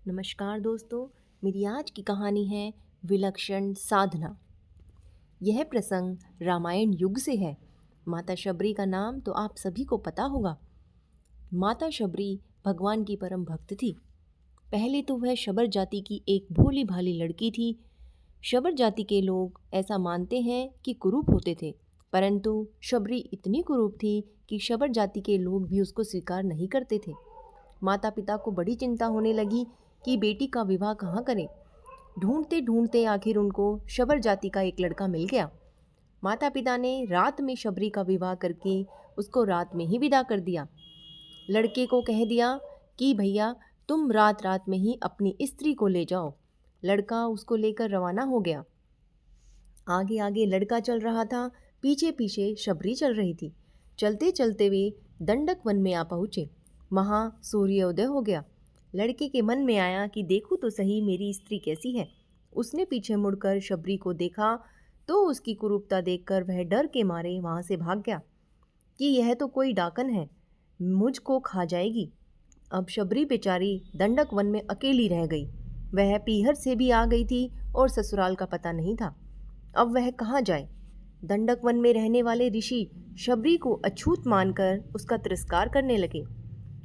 नमस्कार दोस्तों, मेरी आज की कहानी है विलक्षण साधना। यह प्रसंग रामायण युग से है। माता शबरी का नाम तो आप सभी को पता होगा। माता शबरी भगवान की परम भक्त थी। पहले तो वह शबर जाति की एक भोली भाली लड़की थी। शबर जाति के लोग ऐसा मानते हैं कि कुरूप होते थे, परंतु शबरी इतनी कुरूप थी कि शबर जाति के लोग भी उसको स्वीकार नहीं करते थे। माता पिता को बड़ी चिंता होने लगी कि बेटी का विवाह कहाँ करें। ढूंढते ढूंढते आखिर उनको शबर जाति का एक लड़का मिल गया। माता पिता ने रात में शबरी का विवाह करके उसको रात में ही विदा कर दिया। लड़के को कह दिया कि भैया तुम रात रात में ही अपनी स्त्री को ले जाओ। लड़का उसको लेकर रवाना हो गया। आगे आगे लड़का चल रहा था, पीछे पीछे शबरी चल रही थी। चलते चलते वे दंडक वन में आ पहुँचे। वहाँ सूर्योदय हो गया। लड़के के मन में आया कि देखूं तो सही मेरी स्त्री कैसी है। उसने पीछे मुड़कर शबरी को देखा तो उसकी कुरूपता देखकर वह डर के मारे वहाँ से भाग गया कि यह तो कोई डाकन है, मुझको खा जाएगी। अब शबरी बेचारी दंडक वन में अकेली रह गई। वह पीहर से भी आ गई थी और ससुराल का पता नहीं था। अब वह कहाँ जाए। दंडक वन में रहने वाले ऋषि शबरी को अछूत मानकर उसका तिरस्कार करने लगे।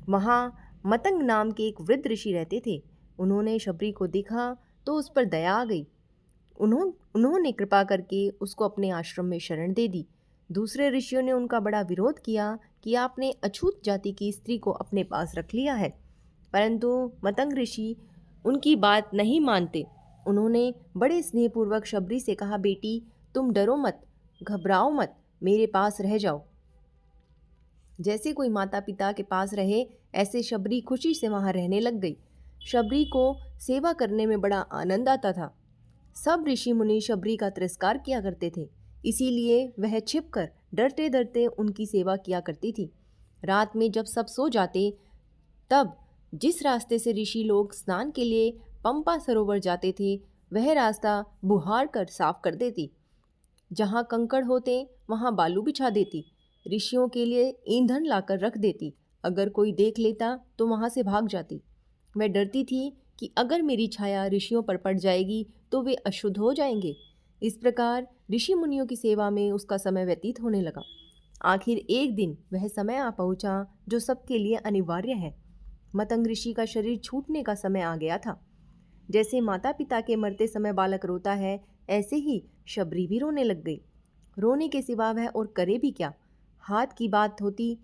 वहाँ मतंग नाम के एक वृद्ध ऋषि रहते थे। उन्होंने शबरी को देखा तो उस पर दया आ गई। उन्होंने कृपा करके उसको अपने आश्रम में शरण दे दी। दूसरे ऋषियों ने उनका बड़ा विरोध किया कि आपने अछूत जाति की स्त्री को अपने पास रख लिया है, परंतु मतंग ऋषि उनकी बात नहीं मानते। उन्होंने बड़े स्नेहपूर्वक शबरी से कहा, बेटी तुम डरो मत, घबराओ मत, मेरे पास रह जाओ। जैसे कोई माता पिता के पास रहे, ऐसे शबरी खुशी से वहाँ रहने लग गई। शबरी को सेवा करने में बड़ा आनंद आता था। सब ऋषि मुनि शबरी का तिरस्कार किया करते थे, इसीलिए वह छिपकर डरते डरते उनकी सेवा किया करती थी। रात में जब सब सो जाते, तब जिस रास्ते से ऋषि लोग स्नान के लिए पंपा सरोवर जाते थे, वह रास्ता बुहार कर साफ कर देती। जहाँ कंकड़ होते वहाँ बालू बिछा देती। ऋषियों के लिए ईंधन लाकर रख देती। अगर कोई देख लेता तो वहाँ से भाग जाती। वह डरती थी कि अगर मेरी छाया ऋषियों पर पड़ जाएगी तो वे अशुद्ध हो जाएंगे। इस प्रकार ऋषि मुनियों की सेवा में उसका समय व्यतीत होने लगा। आखिर एक दिन वह समय आ पहुँचा जो सबके लिए अनिवार्य है। मतंग ऋषि का शरीर छूटने का समय आ गया था। जैसे माता पिता के मरते समय बालक रोता है, ऐसे ही शबरी भी रोने लग गई। रोने के सिवा वह और करे भी क्या। हाथ की बात होती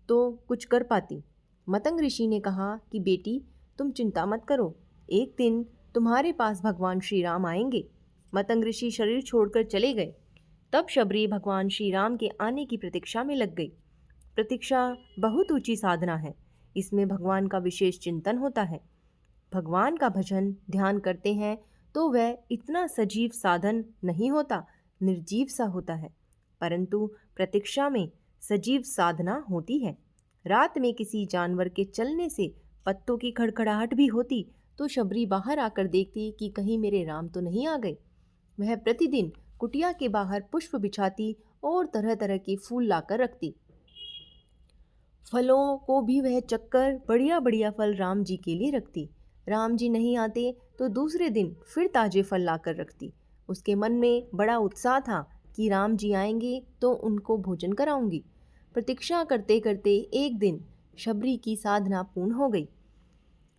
तो कुछ कर पाती। मतंग ऋषि ने कहा कि बेटी तुम चिंता मत करो, एक दिन तुम्हारे पास भगवान श्री राम आएंगे। मतंग ऋषि शरीर छोड़कर चले गए। तब शबरी भगवान श्री राम के आने की प्रतीक्षा में लग गई। प्रतीक्षा बहुत ऊंची साधना है। इसमें भगवान का विशेष चिंतन होता है। भगवान का भजन ध्यान करते हैं तो वह इतना सजीव साधन नहीं होता, निर्जीव सा होता है, परंतु प्रतीक्षा में सजीव साधना होती है। रात में किसी जानवर के चलने से पत्तों की खड़खड़ाहट भी होती तो शबरी बाहर आकर देखती कि कहीं मेरे राम तो नहीं आ गए। वह प्रतिदिन कुटिया के बाहर पुष्प बिछाती और तरह तरह के फूल लाकर रखती। फलों को भी वह चक्कर बढ़िया बढ़िया फल राम जी के लिए रखती। राम जी नहीं आते तो दूसरे दिन फिर ताजे फल लाकर रखती। उसके मन में बड़ा उत्साह था कि राम जी आएंगे तो उनको भोजन कराऊंगी। प्रतीक्षा करते करते एक दिन शबरी की साधना पूर्ण हो गई।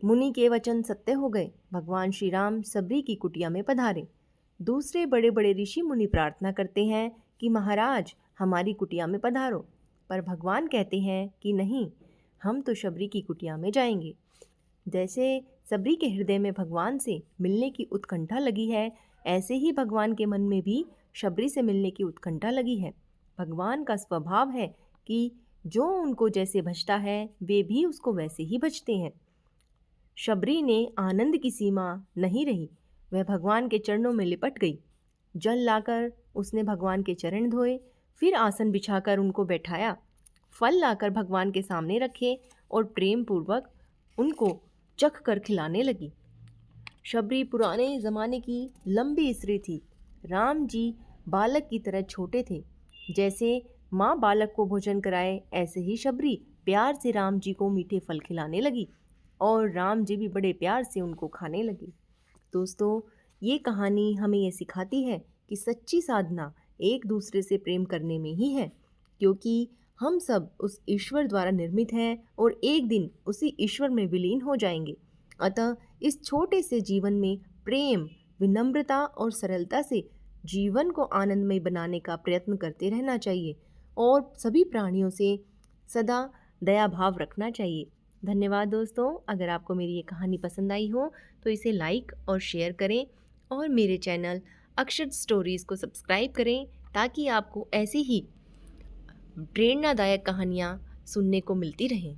मुनि के वचन सत्य हो गए। भगवान श्री राम शबरी की कुटिया में पधारे। दूसरे बड़े बड़े ऋषि मुनि प्रार्थना करते हैं कि महाराज हमारी कुटिया में पधारो, पर भगवान कहते हैं कि नहीं, हम तो शबरी की कुटिया में जाएंगे। जैसे शबरी के हृदय में भगवान से मिलने की उत्कंठा लगी है, ऐसे ही भगवान के मन में भी शबरी से मिलने की उत्कंठा लगी है। भगवान का स्वभाव है कि जो उनको जैसे भजता है वे भी उसको वैसे ही भजते हैं। शबरी ने आनंद की सीमा नहीं रही। वह भगवान के चरणों में लिपट गई। जल लाकर उसने भगवान के चरण धोए, फिर आसन बिछाकर उनको बैठाया। फल लाकर भगवान के सामने रखे और प्रेम पूर्वक उनको चख कर खिलाने लगी। शबरी पुराने ज़माने की लंबी स्त्री थी। राम जी बालक की तरह छोटे थे। जैसे माँ बालक को भोजन कराए, ऐसे ही शबरी प्यार से राम जी को मीठे फल खिलाने लगी। और राम जी भी बड़े प्यार से उनको खाने लगे। दोस्तों, ये कहानी हमें ये सिखाती है कि सच्ची साधना एक दूसरे से प्रेम करने में ही है, क्योंकि हम सब उस ईश्वर द्वारा निर्मित हैं और एक दिन उसी ईश्वर में विलीन हो जाएंगे। अतः इस छोटे से जीवन में प्रेम, विनम्रता और सरलता से जीवन को आनंदमय बनाने का प्रयत्न करते रहना चाहिए और सभी प्राणियों से सदा दया भाव रखना चाहिए। धन्यवाद दोस्तों। अगर आपको मेरी ये कहानी पसंद आई हो तो इसे लाइक और शेयर करें और मेरे चैनल अक्षर स्टोरीज़ को सब्सक्राइब करें ताकि आपको ऐसी ही प्रेरणादायक कहानियाँ सुनने को मिलती रहें।